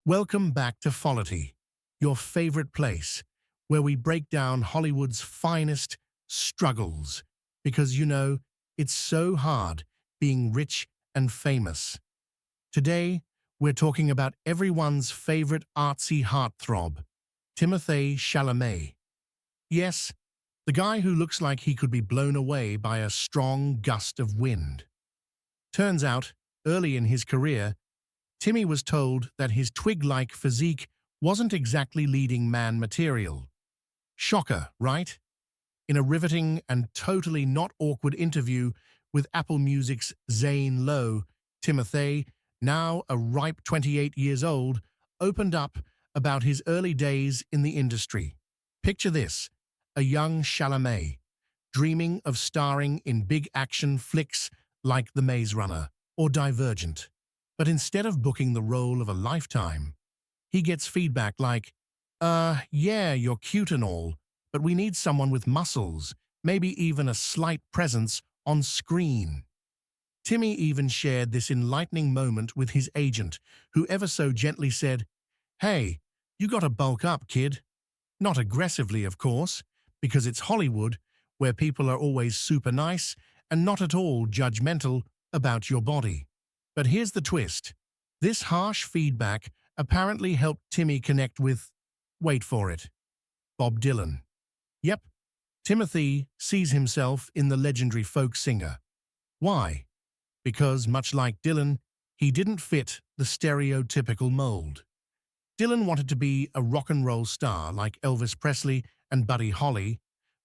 Welcome back to FOLITY, your favorite place, where we break down Hollywood's finest struggles, because it's so hard being rich and famous. Today, we're talking about everyone's favorite artsy heartthrob, Timothée Chalamet. Yes, the guy who looks like he could be blown away by a strong gust of wind. Turns out, early in his career, Timmy was told that his twig-like physique wasn't exactly leading man material. Shocker, right? In a riveting and totally not awkward interview with Apple Music's Zane Lowe, Timothée, now a ripe 28 years old, opened up about his early days in the industry. Picture this, a young Chalamet, dreaming of starring in big action flicks like The Maze Runner or Divergent. But instead of booking the role of a lifetime, he gets feedback like, yeah, you're cute and all, but we need someone with muscles, maybe even a slight presence on screen. Timmy even shared this enlightening moment with his agent, who ever so gently said, "Hey, you gotta bulk up, kid." Not aggressively, of course, because it's Hollywood, where people are always super nice and not at all judgmental about your body. But here's the twist. This harsh feedback apparently helped Timmy connect with, wait for it, Bob Dylan. Yep, Timothée sees himself in the legendary folk singer. Why? Because, much like Dylan, he didn't fit the stereotypical mold. Dylan wanted to be a rock and roll star like Elvis Presley and Buddy Holly,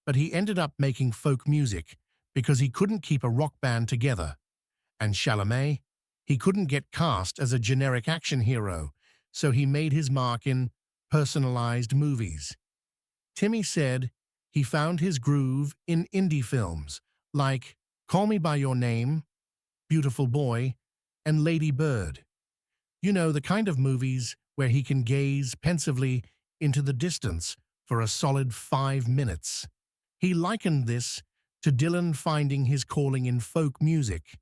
but he ended up making folk music because he couldn't keep a rock band together. And Chalamet, he couldn't get cast as a generic action hero, so he made his mark in personalized movies. Timmy said he found his groove in indie films like Call Me By Your Name, Beautiful Boy, and Lady Bird. You know, the kind of movies where he can gaze pensively into the distance for a solid 5 minutes. He likened this to Dylan finding his calling in folk music,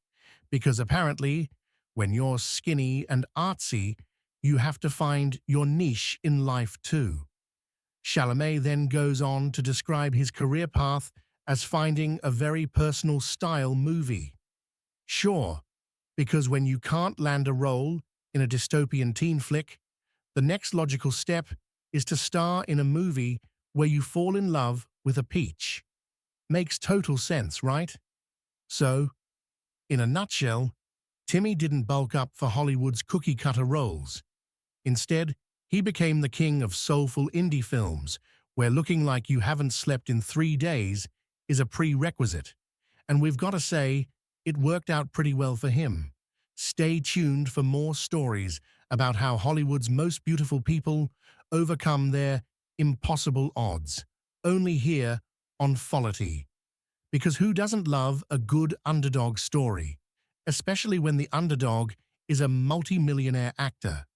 because apparently, when you're skinny and artsy, you have to find your niche in life too. Chalamet then goes on to describe his career path as finding a very personal style movie. Sure, because when you can't land a role in a dystopian teen flick, the next logical step is to star in a movie where you fall in love with a peach. Makes total sense, right? So, in a nutshell, Timmy didn't bulk up for Hollywood's cookie-cutter roles. Instead, he became the king of soulful indie films, where looking like you haven't slept in 3 days is a prerequisite. And we've got to say, it worked out pretty well for him. Stay tuned for more stories about how Hollywood's most beautiful people overcome their impossible odds, only here on FOLITY. Because who doesn't love a good underdog story, especially when the underdog is a multi-millionaire actor?